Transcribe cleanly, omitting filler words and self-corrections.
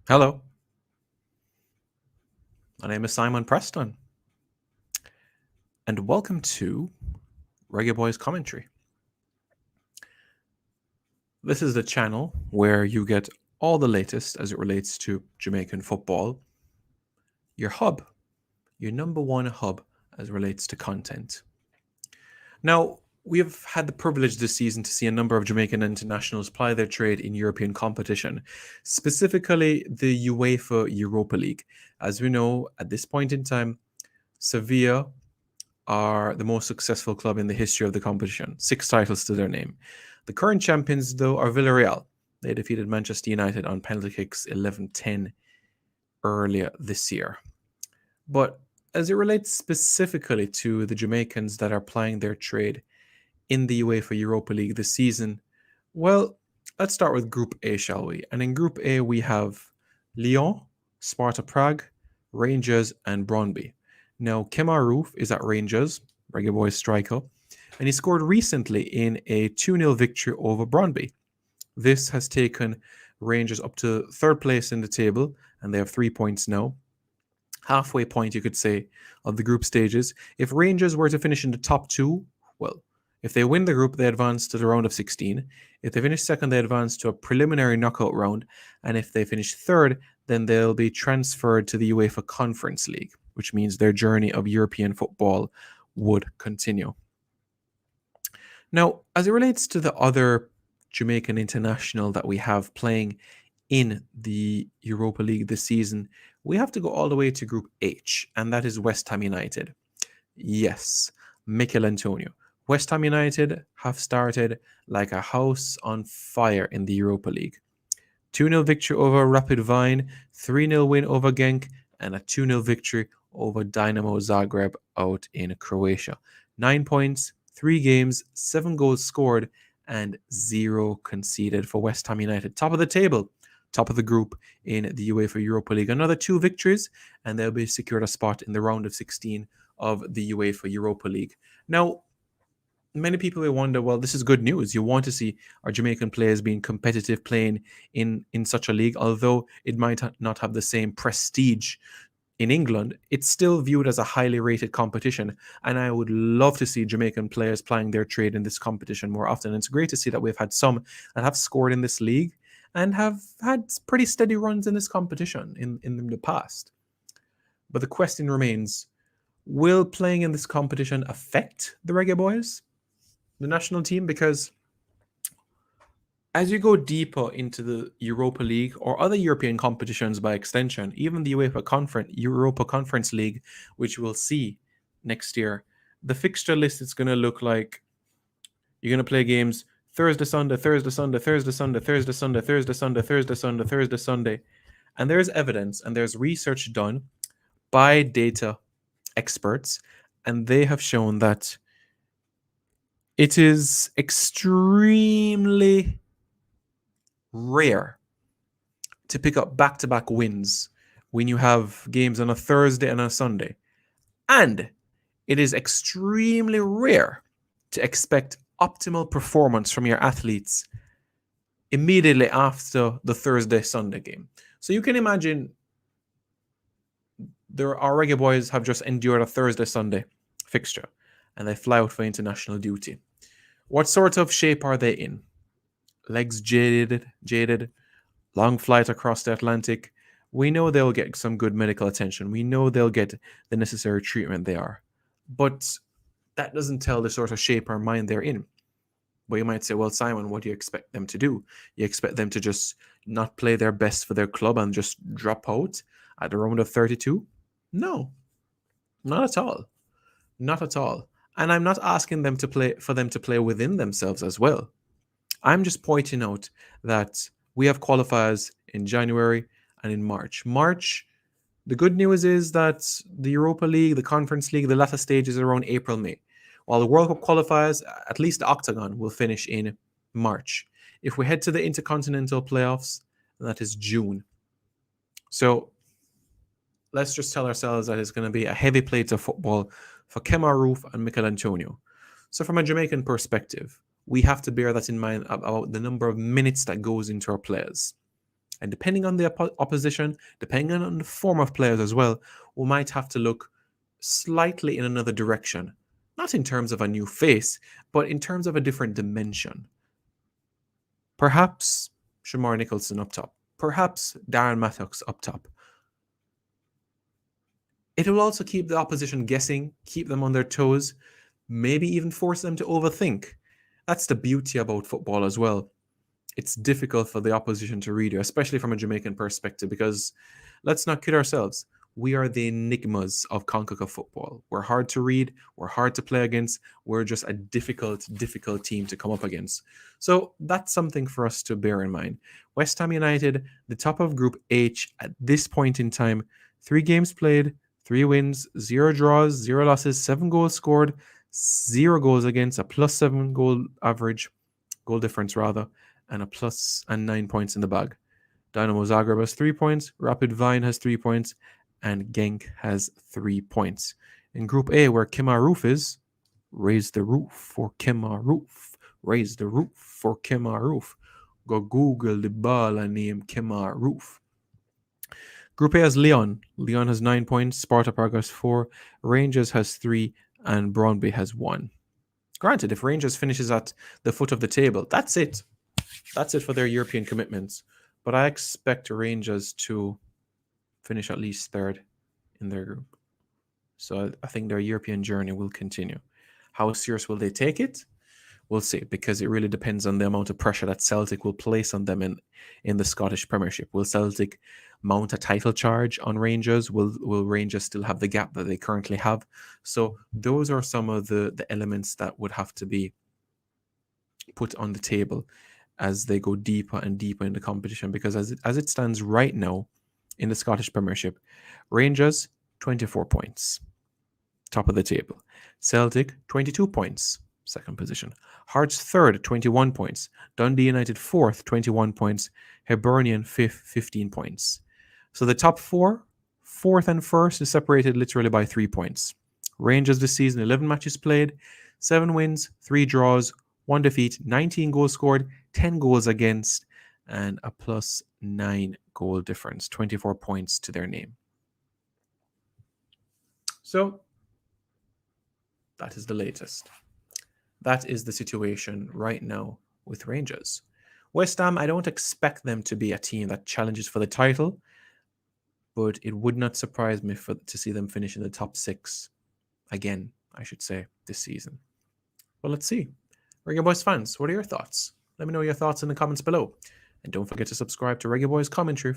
Hello, my name is Simon Preston, and welcome to Reggae Boyz Commentary. This is the channel where you get all the latest as it relates to Jamaican football, your hub, your number one hub as it relates to content. Now, we have had the privilege this season to see a number of Jamaican internationals ply their trade in European competition, specifically the UEFA Europa League. As we know, at this point in time, Sevilla are the most successful club in the history of the competition, 6 titles to their name. The current champions, though, are Villarreal. They defeated Manchester United on penalty kicks 11-10 earlier this year. But as it relates specifically to the Jamaicans that are plying their trade in the UEFA Europa League this season, well, let's start with Group A, shall we? And in Group A, we have Lyon, Sparta Prague, Rangers, and Brøndby. Now, Kemar Roof is at Rangers, Reggae Boyz striker, and he scored recently in a 2-0 victory over Brøndby. This has taken Rangers up to third place in the table, and they have 3 points now. Halfway point, you could say, of the group stages. If Rangers were to finish in the top two, well, if they win the group, they advance to the round of 16. If they finish second, they advance to a preliminary knockout round. And if they finish third, then they'll be transferred to the UEFA Conference League, which means their journey of European football would continue. Now, as it relates to the other Jamaican international that we have playing in the Europa League this season, we have to go all the way to Group H, and that is West Ham United. Yes, Mikel Antonio. West Ham United have started like a house on fire in the Europa League. 2-0 victory over Rapid Wien, 3-0 win over Genk, and a 2-0 victory over Dynamo Zagreb out in Croatia. 9 points, 3 games, 7 goals scored, and 0 conceded for West Ham United. Top of the table, top of the group in the UEFA Europa League. Another 2 victories, and they'll be secured a spot in the round of 16 of the UEFA Europa League. Now, many people will wonder, well, this is good news. You want to see our Jamaican players being competitive, playing in such a league, although it might not have the same prestige in England. It's still viewed as a highly rated competition, and I would love to see Jamaican players plying their trade in this competition more often. And it's great to see that we've had some that have scored in this league and have had pretty steady runs in this competition in the past. But the question remains, will playing in this competition affect the Reggae Boyz, the national team? Because as you go deeper into the Europa League or other European competitions by extension, even the Europa Conference League, which we'll see next year, the fixture list is going to look like you're going to play games Thursday, Sunday, Thursday, Sunday, Thursday, Sunday, Thursday, Sunday, Thursday, Sunday, Thursday, Sunday, Thursday, Sunday. And there's evidence and there's research done by data experts, and they have shown that it is extremely rare to pick up back-to-back wins when you have games on a Thursday and a Sunday. And it is extremely rare to expect optimal performance from your athletes immediately after the Thursday-Sunday game. So you can imagine our Reggae Boyz have just endured a Thursday-Sunday fixture, and they fly out for international duty. What sort of shape are they in? Legs jaded, long flight across the Atlantic. We know they'll get some good medical attention. We know they'll get the necessary treatment they are. But that doesn't tell the sort of shape or mind they're in. But you might say, well, Simon, what do you expect them to do? You expect them to just not play their best for their club and just drop out at the round of 32? No, not at all. Not at all. And I'm not asking them to play within themselves as well. I'm just pointing out that we have qualifiers in January and in March. The good news is that the Europa League, the Conference League, the latter stage is around April, May. While the World Cup qualifiers, at least the Octagon, will finish in March. If we head to the Intercontinental playoffs, that is June. So let's just tell ourselves that it's going to be a heavy plate of football for Kemar Roof and Mikel Antonio. So from a Jamaican perspective, we have to bear that in mind about the number of minutes that goes into our players. And depending on the opposition, depending on the form of players as well, we might have to look slightly in another direction. Not in terms of a new face, but in terms of a different dimension. Perhaps Shamar Nicholson up top. Perhaps Darren Mattox up top. It will also keep the opposition guessing, keep them on their toes, maybe even force them to overthink. That's the beauty about football as well. It's difficult for the opposition to read you, especially from a Jamaican perspective, because let's not kid ourselves. We are the enigmas of CONCACAF football. We're hard to read. We're hard to play against. We're just a difficult team to come up against. So that's something for us to bear in mind. West Ham United, the top of Group H at this point in time, 3 games played, 3 wins, 0 draws, 0 losses, 7 goals scored, 0 goals against, a +7 goal difference rather, and a +9 points in the bag. Dynamo Zagreb has 3 points, Rapid Vine has 3 points, and Genk has 3 points. In Group A, where Kemar Roof is, raise the roof for Kemar Roof. Raise the roof for Kemar Roof. Go Google the ball and name Kemar Roof. Group A has Leon. Leon has 9 points, Sparta Prague has 4, Rangers has 3, and Brøndby has 1. Granted, if Rangers finishes at the foot of the table, that's it. That's it for their European commitments. But I expect Rangers to finish at least 3rd in their group. So I think their European journey will continue. How serious will they take it? We'll see, because it really depends on the amount of pressure that Celtic will place on them in the Scottish Premiership. Will Celtic mount a title charge on Rangers? Will Rangers still have the gap that they currently have? So those are some of the elements that would have to be put on the table as they go deeper and deeper in the competition. Because as it stands right now in the Scottish Premiership, Rangers, 24 points, top of the table. Celtic, 22 points, second position. Hearts, 3rd, 21 points. Dundee United, 4th, 21 points. Hibernian, 5th, 15 points. So the top 4, 4th and 1st, is separated literally by 3 points. Rangers this season, 11 matches played, 7 wins, 3 draws, 1 defeat, 19 goals scored, 10 goals against, and a +9 goal difference, 24 points to their name. So that is the latest. That is the situation right now with Rangers. West Ham, I don't expect them to be a team that challenges for the title, but it would not surprise me to see them finish in the top 6 again, I should say, this season. Well, let's see. Reggae Boyz fans, what are your thoughts? Let me know your thoughts in the comments below. And don't forget to subscribe to Reggae Boyz Commentary